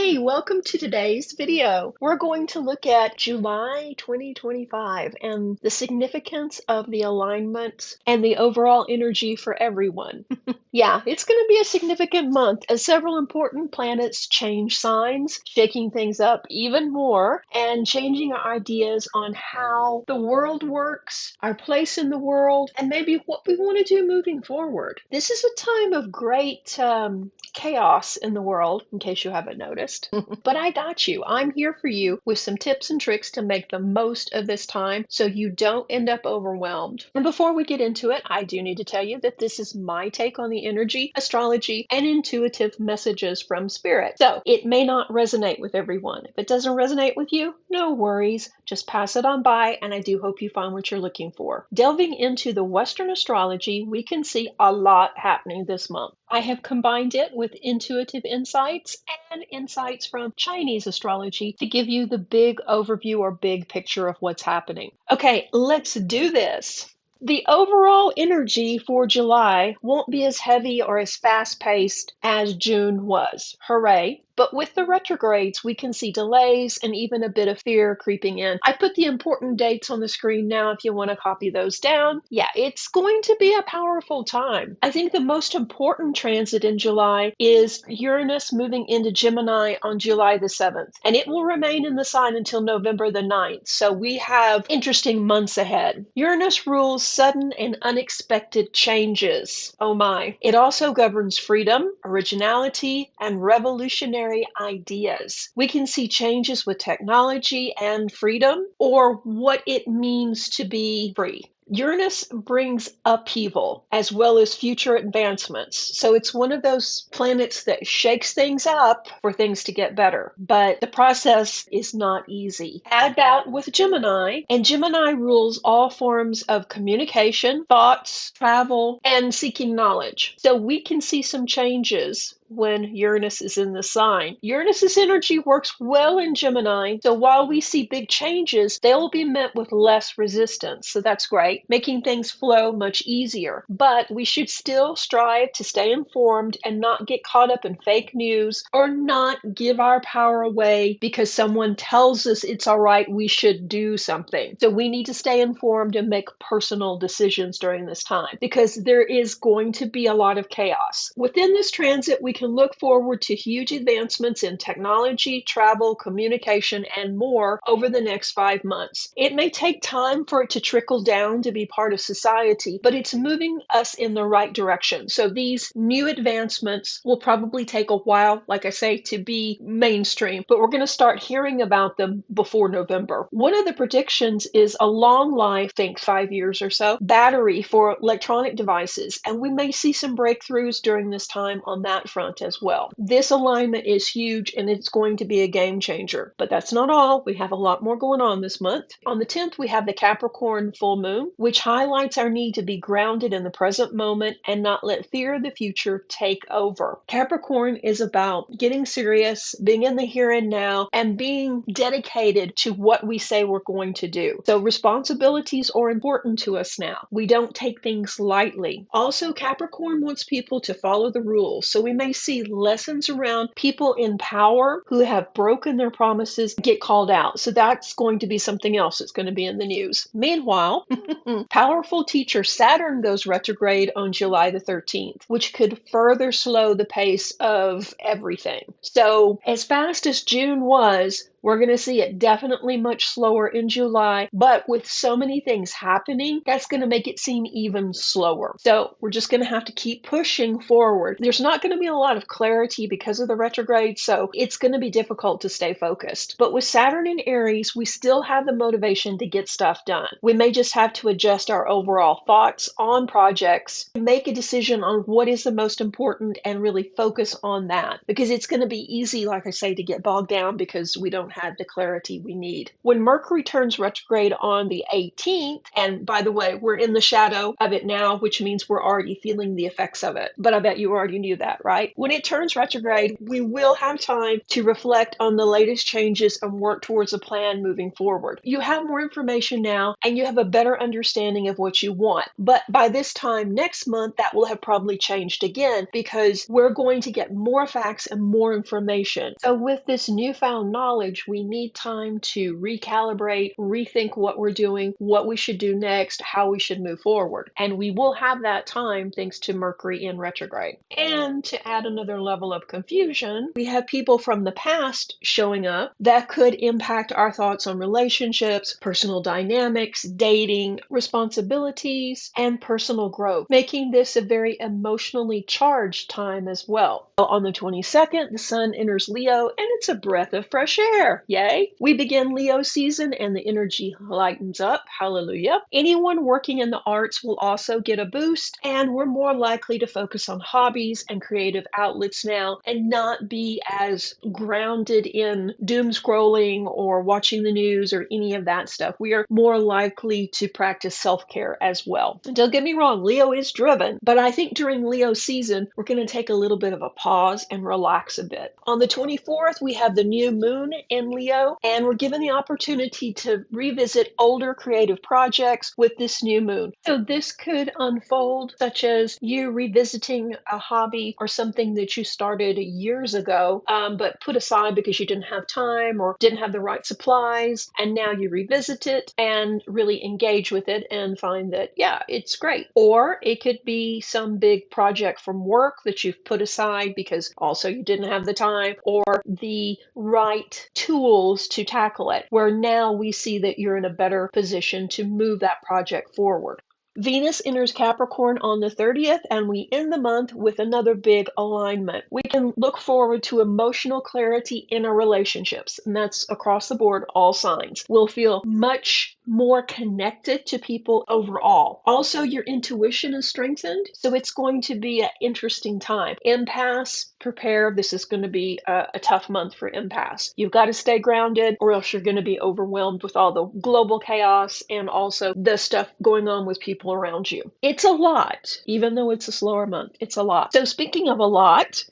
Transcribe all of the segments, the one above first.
Hey, welcome to today's video. We're going to look at July 2025 and the significance of the alignments and the overall energy for everyone. Yeah, it's going to be a significant month as several important planets change signs, shaking things up even more and changing our ideas on how the world works, our place in the world, and maybe what we want to do moving forward. This is a time of great chaos in the world, in case you haven't noticed. But I got you. I'm here for you with some tips and tricks to make the most of this time so you don't end up overwhelmed. And before we get into it, I do need to tell you that this is my take on the energy, astrology, and intuitive messages from spirit. So it may not resonate with everyone. If it doesn't resonate with you, no worries. Just pass it on by, and I do hope you find what you're looking for. Delving into the Western astrology, we can see a lot happening this month. I have combined it with intuitive insights and insights from Chinese astrology to give you the big overview or big picture of what's happening. Okay, let's do this. The overall energy for July won't be as heavy or as fast-paced as June was. Hooray! But with the retrogrades, we can see delays and even a bit of fear creeping in. I put the important dates on the screen now if you want to copy those down. Yeah, it's going to be a powerful time. I think the most important transit in July is Uranus moving into Gemini on July the 7th, and it will remain in the sign until November the 9th. So we have interesting months ahead. Uranus rules sudden and unexpected changes. Oh my. It also governs freedom, originality, and revolutionary ideas. We can see changes with technology and freedom, or what it means to be free. Uranus brings upheaval as well as future advancements. So it's one of those planets that shakes things up for things to get better. But the process is not easy. Add that with Gemini, and Gemini rules all forms of communication, thoughts, travel, and seeking knowledge. So we can see some changes when Uranus is in the sign. Uranus's energy works well in Gemini, so while we see big changes, they will be met with less resistance. So that's great, making things flow much easier. But we should still strive to stay informed and not get caught up in fake news or not give our power away because someone tells us it's all right, we should do something. So we need to stay informed and make personal decisions during this time because there is going to be a lot of chaos. Within this transit, we can look forward to huge advancements in technology, travel, communication, and more over the next 5 months. It may take time for it to trickle down to be part of society, but it's moving us in the right direction. So these new advancements will probably take a while, like I say, to be mainstream, but we're going to start hearing about them before November. One of the predictions is a long life, I think 5 years or so, battery for electronic devices, and we may see some breakthroughs during this time on that front as well. This alignment is huge and it's going to be a game changer. But that's not all. We have a lot more going on this month. On the 10th, we have the Capricorn Full Moon, which highlights our need to be grounded in the present moment and not let fear of the future take over. Capricorn is about getting serious, being in the here and now, and being dedicated to what we say we're going to do. So responsibilities are important to us now. We don't take things lightly. Also, Capricorn wants people to follow the rules. So we may see lessons around people in power who have broken their promises get called out. So that's going to be something else that's going to be in the news. Meanwhile, powerful teacher Saturn goes retrograde on July the 13th, which could further slow the pace of everything. So as fast as June was, we're going to see it definitely much slower in July, but with so many things happening, that's going to make it seem even slower. So we're just going to have to keep pushing forward. There's not going to be a lot of clarity because of the retrograde, so it's going to be difficult to stay focused. But with Saturn in Aries, we still have the motivation to get stuff done. We may just have to adjust our overall thoughts on projects, make a decision on what is the most important and really focus on that because it's going to be easy, like I say, to get bogged down because we don't had the clarity we need. When Mercury turns retrograde on the 18th, and by the way, we're in the shadow of it now, which means we're already feeling the effects of it. But I bet you already knew that, right? When it turns retrograde, we will have time to reflect on the latest changes and work towards a plan moving forward. You have more information now and you have a better understanding of what you want. But by this time next month, that will have probably changed again because we're going to get more facts and more information. So with this newfound knowledge, we need time to recalibrate, rethink what we're doing, what we should do next, how we should move forward. And we will have that time thanks to Mercury in retrograde. And to add another level of confusion, we have people from the past showing up that could impact our thoughts on relationships, personal dynamics, dating, responsibilities, and personal growth, making this a very emotionally charged time as well. On the 22nd, the sun enters Leo, and it's a breath of fresh air. Yay! We begin Leo season, and the energy lightens up. Hallelujah. Anyone working in the arts will also get a boost, and we're more likely to focus on hobbies and creative outlets now and not be as grounded in doom scrolling or watching the news or any of that stuff. We are more likely to practice self-care as well. Don't get me wrong, Leo is driven, but I think during Leo season, we're going to take a little bit of a pause and relax a bit. On the 24th, we have the new moon in Leo, and we're given the opportunity to revisit older creative projects with this new moon. So this could unfold, such as you revisiting a hobby or something that you started years ago, but put aside because you didn't have time or didn't have the right supplies, and now you revisit it and really engage with it and find that, yeah, it's great. Or it could be some big project from work that you've put aside because also you didn't have the time or the right tools to tackle it, where now we see that you're in a better position to move that project forward. Venus enters Capricorn on the 30th, and we end the month with another big alignment. We can look forward to emotional clarity in our relationships, and that's across the board, all signs. We'll feel much more connected to people overall. Also, your intuition is strengthened, so it's going to be an interesting time. Empaths, prepare. This is going to be a tough month for empaths. You've got to stay grounded, or else you're going to be overwhelmed with all the global chaos and also the stuff going on with people around you. It's a lot, even though it's a slower month. It's a lot. So speaking of a lot,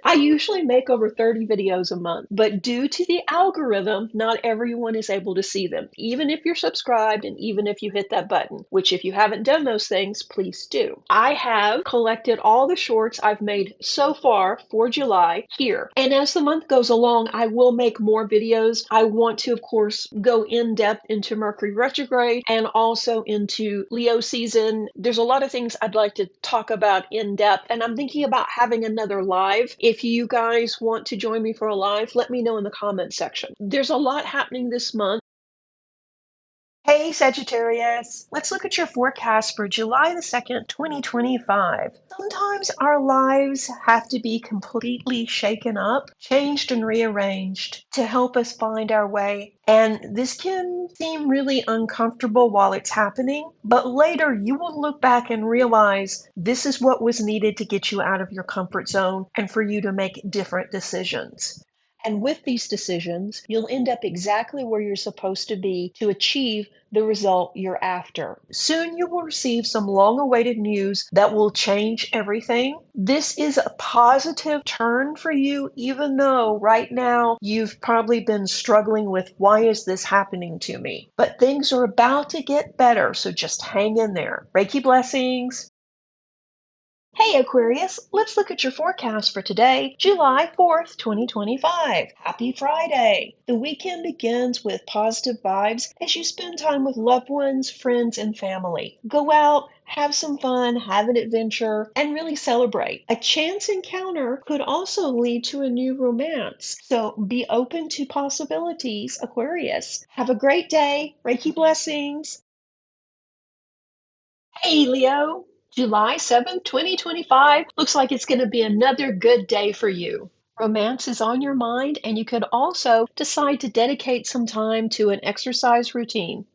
I usually make over 30 videos a month, but due to the algorithm, not everyone is able to see them, even if you're subscribed and even if you hit that button, which if you haven't done those things, please do. I have collected all the shorts I've made so far for July here. And as the month goes along, I will make more videos. I want to, of course, go in depth into Mercury retrograde and also into Leo season. There's a lot of things I'd like to talk about in depth, and I'm thinking about having another live. If you guys want to join me for a live, let me know in the comment section. There's a lot happening this month. Hey Sagittarius, let's look at your forecast for July the 2nd, 2025. Sometimes our lives have to be completely shaken up, changed and rearranged to help us find our way. And this can seem really uncomfortable while it's happening, but later you will look back and realize this is what was needed to get you out of your comfort zone and for you to make different decisions. And with these decisions, you'll end up exactly where you're supposed to be to achieve the result you're after. Soon you will receive some long-awaited news that will change everything. This is a positive turn for you, even though right now you've probably been struggling with, why is this happening to me? But things are about to get better, so just hang in there. Reiki blessings. Hey Aquarius, let's look at your forecast for today, July 4th, 2025. Happy Friday! The weekend begins with positive vibes as you spend time with loved ones, friends, and family. Go out, have some fun, have an adventure, and really celebrate. A chance encounter could also lead to a new romance, so be open to possibilities, Aquarius. Have a great day. Reiki blessings. Hey Leo, July 7th, 2025 looks like it's going to be another good day for you. Romance is on your mind, and you could also decide to dedicate some time to an exercise routine.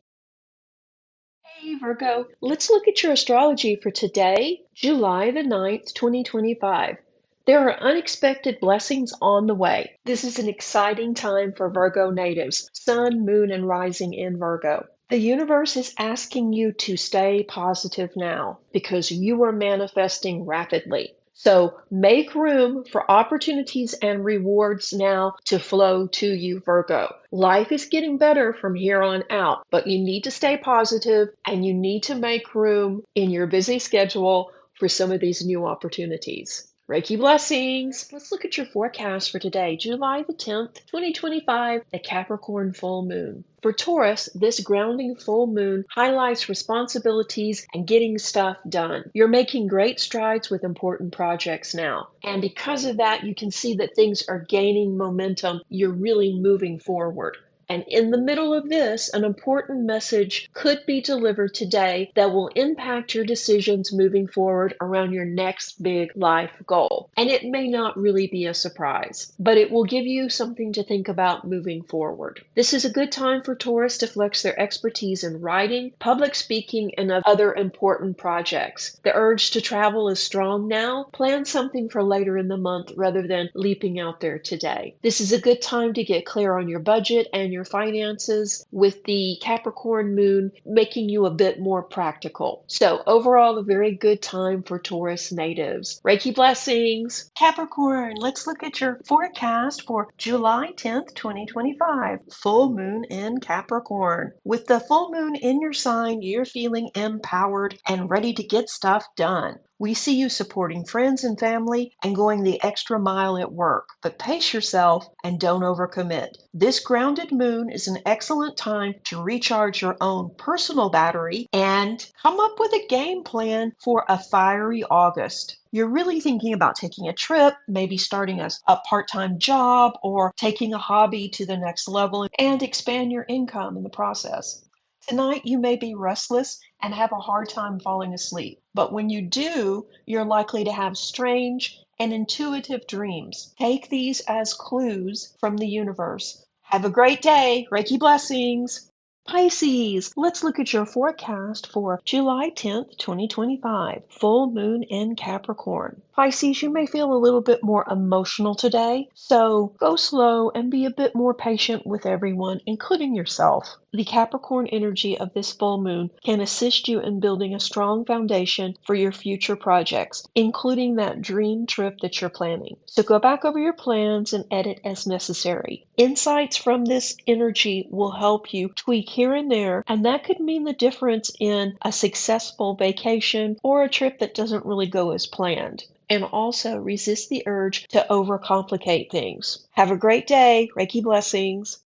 Hey Virgo, let's look at your astrology for today, July the 9th, 2025. There are unexpected blessings on the way. This is an exciting time for Virgo natives, Sun, Moon, and Rising in Virgo. The universe is asking you to stay positive now because you are manifesting rapidly. So make room for opportunities and rewards now to flow to you, Virgo. Life is getting better from here on out, but you need to stay positive and you need to make room in your busy schedule for some of these new opportunities. Reiki blessings. Let's look at your forecast for today, July the 10th, 2025, the Capricorn Full Moon. For Taurus, this grounding full moon highlights responsibilities and getting stuff done. You're making great strides with important projects now. And because of that, you can see that things are gaining momentum. You're really moving forward. And in the middle of this, an important message could be delivered today that will impact your decisions moving forward around your next big life goal. And it may not really be a surprise, but it will give you something to think about moving forward. This is a good time for Taurus to flex their expertise in writing, public speaking, and other important projects. The urge to travel is strong now. Plan something for later in the month rather than leaping out there today. This is a good time to get clear on your budget and your finances, with the Capricorn moon making you a bit more practical. So overall, a very good time for Taurus natives. Reiki blessings. Capricorn, let's look at your forecast for July 10th, 2025. Full moon in Capricorn. With the full moon in your sign, you're feeling empowered and ready to get stuff done. We see you supporting friends and family and going the extra mile at work, but pace yourself and don't overcommit. This grounded moon is an excellent time to recharge your own personal battery and come up with a game plan for a fiery August. You're really thinking about taking a trip, maybe starting a part-time job, or taking a hobby to the next level and expand your income in the process. Tonight, you may be restless and have a hard time falling asleep, but when you do, you're likely to have strange and intuitive dreams. Take these as clues from the universe. Have a great day. Reiki blessings. Pisces, let's look at your forecast for July 10th, 2025, full moon in Capricorn. Pisces, you may feel a little bit more emotional today, so go slow and be a bit more patient with everyone, including yourself. The Capricorn energy of this full moon can assist you in building a strong foundation for your future projects, including that dream trip that you're planning. So go back over your plans and edit as necessary. Insights from this energy will help you tweak here and there, and that could mean the difference in a successful vacation or a trip that doesn't really go as planned. And also resist the urge to overcomplicate things. Have a great day. Reiki blessings.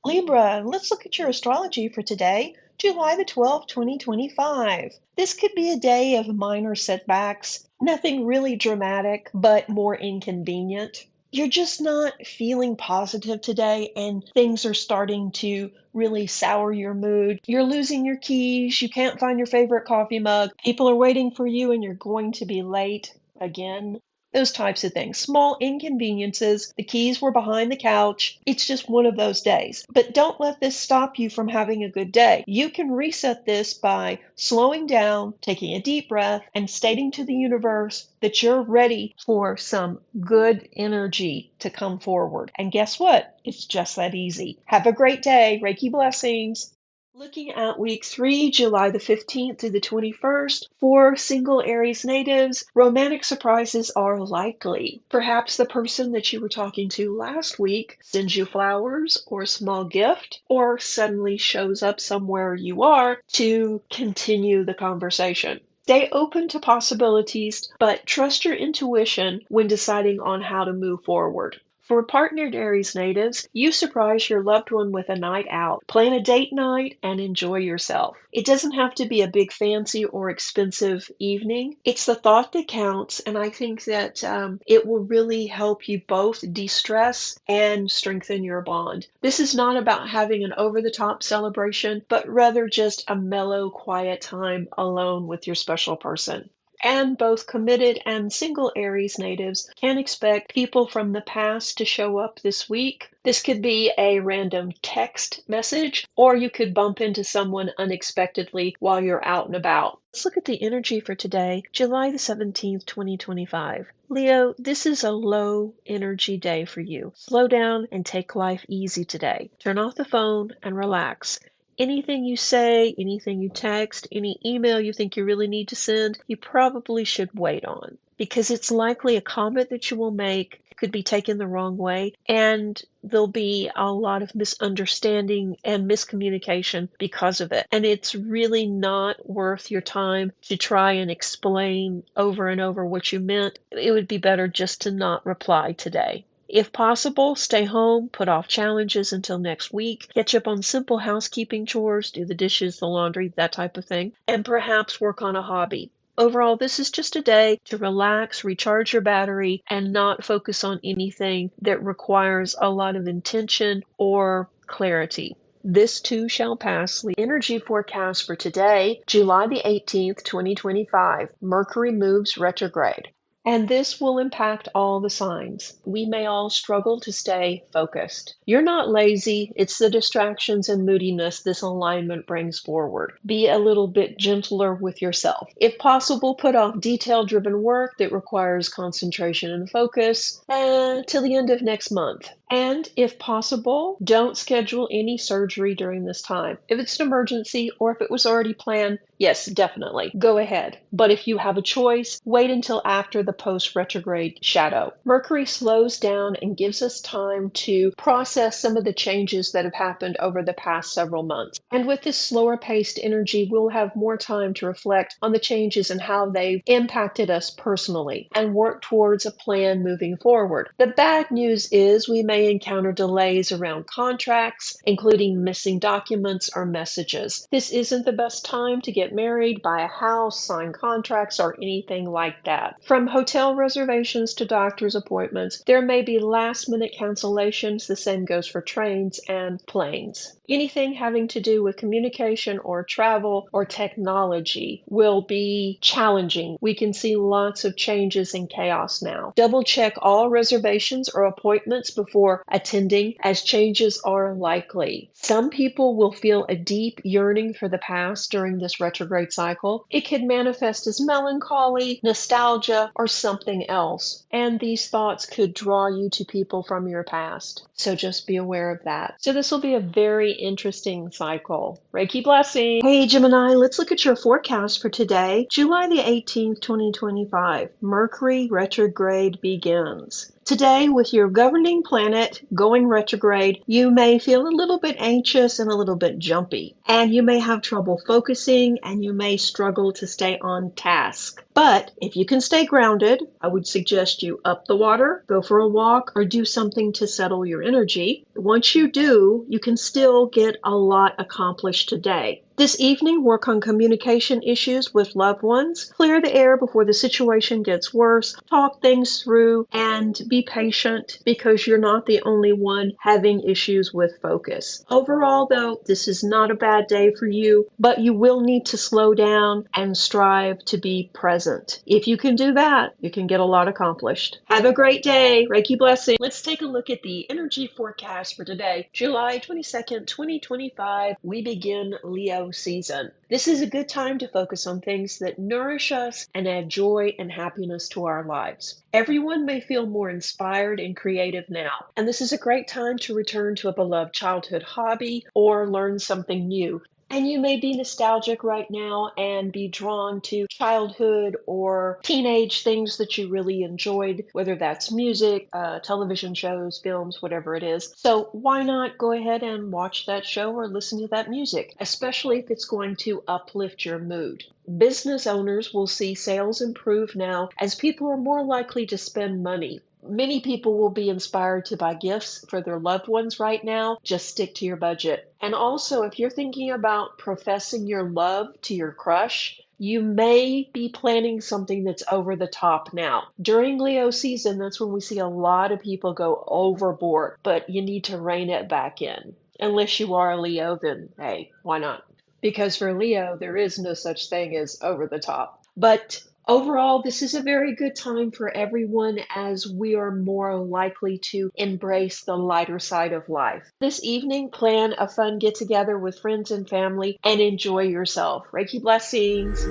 Libra, let's look at your astrology for today, July the 12th, 2025. This could be a day of minor setbacks, nothing really dramatic, but more inconvenient. You're just not feeling positive today, and things are starting to really sour your mood. You're losing your keys, you can't find your favorite coffee mug, people are waiting for you, and you're going to be late again. Those types of things. Small inconveniences. The keys were behind the couch. It's just one of those days. But don't let this stop you from having a good day. You can reset this by slowing down, taking a deep breath, and stating to the universe that you're ready for some good energy to come forward. And guess what? It's just that easy. Have a great day. Reiki blessings. Looking at week 3, July the 15th through the 21st, for single Aries natives, romantic surprises are likely. Perhaps the person that you were talking to last week sends you flowers or a small gift, or suddenly shows up somewhere you are to continue the conversation. Stay open to possibilities, but trust your intuition when deciding on how to move forward. For partnered Aries natives, you surprise your loved one with a night out. Plan a date night and enjoy yourself. It doesn't have to be a big fancy or expensive evening. It's the thought that counts, and I think that it will really help you both de-stress and strengthen your bond. This is not about having an over-the-top celebration, but rather just a mellow, quiet time alone with your special person. And both committed and single Aries natives can expect people from the past to show up this week. This could be a random text message, or you could bump into someone unexpectedly while you're out and about. Let's look at the energy for today, July the 17th, 2025. Leo, this is a low energy day for you. Slow down and take life easy today. Turn off the phone and relax. Anything you say, anything you text, any email you think you really need to send, you probably should wait on, because it's likely a comment that you will make could be taken the wrong way, and there'll be a lot of misunderstanding and miscommunication because of it. And it's really not worth your time to try and explain over and over what you meant. It would be better just to not reply today. If possible, stay home, put off challenges until next week, catch up on simple housekeeping chores, do the dishes, the laundry, that type of thing, and perhaps work on a hobby. Overall, this is just a day to relax, recharge your battery, and not focus on anything that requires a lot of intention or clarity. This too shall pass. The energy forecast for today, July the 18th, 2025. Mercury moves retrograde. And this will impact all the signs. We may all struggle to stay focused. You're not lazy, it's the distractions and moodiness this alignment brings forward. Be a little bit gentler with yourself. If possible, put off detail-driven work that requires concentration and focus till the end of next month. And if possible, don't schedule any surgery during this time. If it's an emergency or if it was already planned, yes, definitely, go ahead. But if you have a choice, wait until after the post-retrograde shadow. Mercury slows down and gives us time to process some of the changes that have happened over the past several months. And with this slower-paced energy, we'll have more time to reflect on the changes and how they've impacted us personally and work towards a plan moving forward. The bad news is we may encounter delays around contracts, including missing documents or messages. This isn't the best time to get married, buy a house, sign contracts, or anything like that. From hotel reservations to doctor's appointments, there may be last-minute cancellations. The same goes for trains and planes. Anything having to do with communication or travel or technology will be challenging. We can see lots of changes and chaos now. Double check all reservations or appointments before attending, as changes are likely. Some people will feel a deep yearning for the past during this retrograde cycle. It could manifest as melancholy, nostalgia, or something else. And these thoughts could draw you to people from your past. So just be aware of that. So this will be a very interesting cycle. Reiki blessing. Hey Gemini, let's look at your forecast for today, July the 18th, 2025. Mercury retrograde begins. Today, with your governing planet going retrograde, you may feel a little bit anxious and a little bit jumpy, and you may have trouble focusing, and you may struggle to stay on task. But if you can stay grounded, I would suggest you up the water, go for a walk, or do something to settle your energy. Once you do, you can still get a lot accomplished today. This evening, work on communication issues with loved ones. Clear the air before the situation gets worse. Talk things through and be patient, because you're not the only one having issues with focus. Overall, though, this is not a bad day for you, but you will need to slow down and strive to be present. If you can do that, you can get a lot accomplished. Have a great day. Reiki blessing. Let's take a look at the energy forecast for today, July 22nd, 2025. We begin Leo season. This is a good time to focus on things that nourish us and add joy and happiness to our lives. Everyone may feel more inspired and creative now, and this is a great time to return to a beloved childhood hobby or learn something new. And you may be nostalgic right now and be drawn to childhood or teenage things that you really enjoyed, whether that's music, television shows, films, whatever it is. So why not go ahead and watch that show or listen to that music, especially if it's going to uplift your mood. Business owners will see sales improve now, as people are more likely to spend money. Many people will be inspired to buy gifts for their loved ones right now. Just stick to your budget. And also, if you're thinking about professing your love to your crush, you may be planning something that's over the top now. During Leo season, that's when we see a lot of people go overboard, but you need to rein it back in. Unless you are a Leo, then hey, why not? Because for Leo, there is no such thing as over the top. But Overall, this is a very good time for everyone as we are more likely to embrace the lighter side of life. This evening, plan a fun get together with friends and family and enjoy yourself. Reiki blessings.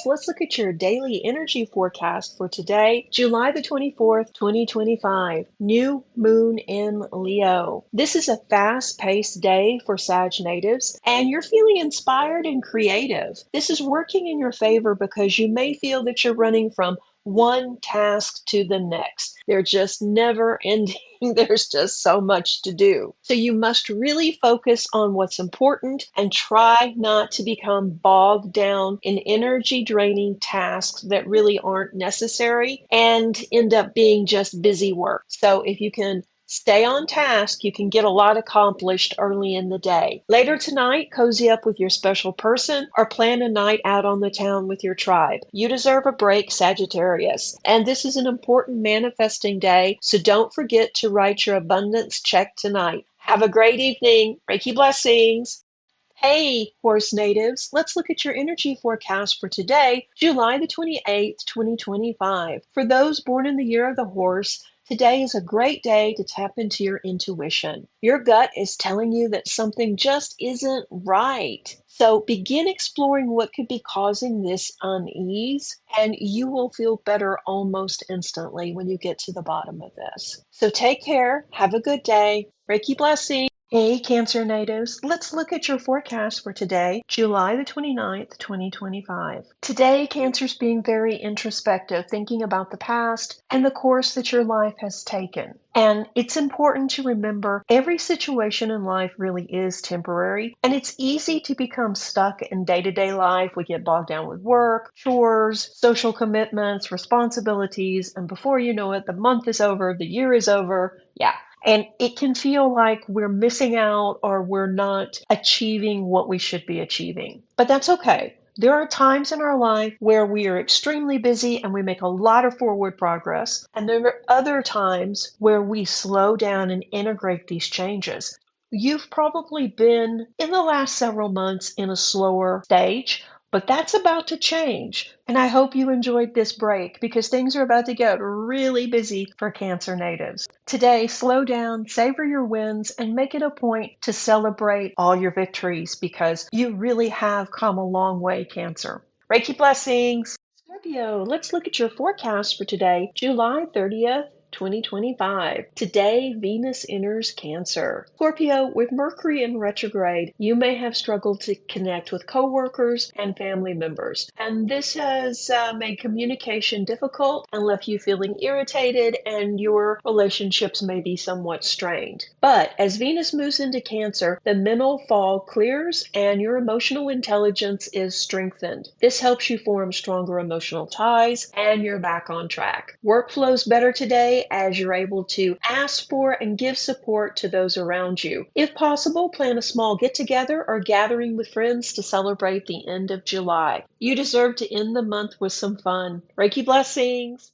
Let's look at your daily energy forecast for today, July the 24th, 2025. New moon in Leo. This is a fast-paced day for Sag natives, and you're feeling inspired and creative. This is working in your favor because you may feel that you're running from one task to the next. They're just never ending. There's just so much to do. So you must really focus on what's important and try not to become bogged down in energy draining tasks that really aren't necessary and end up being just busy work. So if you can stay on task, you can get a lot accomplished early in the day. Later tonight, cozy up with your special person or plan a night out on the town with your tribe. You deserve a break, Sagittarius. And this is an important manifesting day, so don't forget to write your abundance check tonight. Have a great evening. Reiki blessings. Hey, horse natives, let's look at your energy forecast for today, July the 28th, 2025. For those born in the year of the horse, today is a great day to tap into your intuition. Your gut is telling you that something just isn't right. So begin exploring what could be causing this unease, and you will feel better almost instantly when you get to the bottom of this. So take care, have a good day, Reiki blessings. Hey, Cancer natives, let's look at your forecast for today, July the 29th, 2025. Today, Cancer's being very introspective, thinking about the past and the course that your life has taken. And it's important to remember every situation in life really is temporary, and it's easy to become stuck in day-to-day life. We get bogged down with work, chores, social commitments, responsibilities, and before you know it, the month is over, the year is over. Yeah. And it can feel like we're missing out or we're not achieving what we should be achieving. But that's okay. There are times in our life where we are extremely busy and we make a lot of forward progress. And there are other times where we slow down and integrate these changes. You've probably been in the last several months in a slower stage, but that's about to change. And I hope you enjoyed this break because things are about to get really busy for Cancer natives. Today, slow down, savor your wins, and make it a point to celebrate all your victories because you really have come a long way, Cancer. Reiki blessings. Scorpio, let's look at your forecast for today, July 30th. 2025. Today, Venus enters Cancer. Scorpio, with Mercury in retrograde, you may have struggled to connect with coworkers and family members. And this has made communication difficult and left you feeling irritated, and your relationships may be somewhat strained. But as Venus moves into Cancer, the mental fog clears and your emotional intelligence is strengthened. This helps you form stronger emotional ties and you're back on track. Work flows better today as you're able to ask for and give support to those around you. If possible, plan a small get-together or gathering with friends to celebrate the end of July. You deserve to end the month with some fun. Reiki blessings!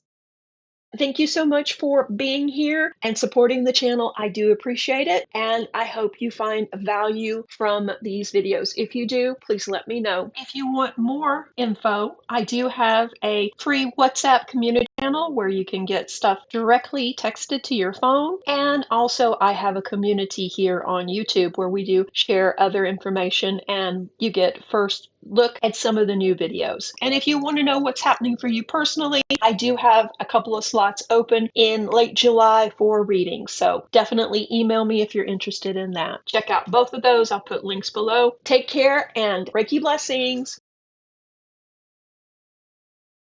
Thank you so much for being here and supporting the channel. I do appreciate it, and I hope you find value from these videos. If you do, please let me know. If you want more info, I do have a free WhatsApp community channel where you can get stuff directly texted to your phone, and also I have a community here on YouTube where we do share other information and you get first look at some of the new videos. And if you want to know what's happening for you personally, I do have a couple of slots open in late July for readings. So definitely email me if you're interested in that. Check out both of those. I'll put links below. Take care and Reiki blessings.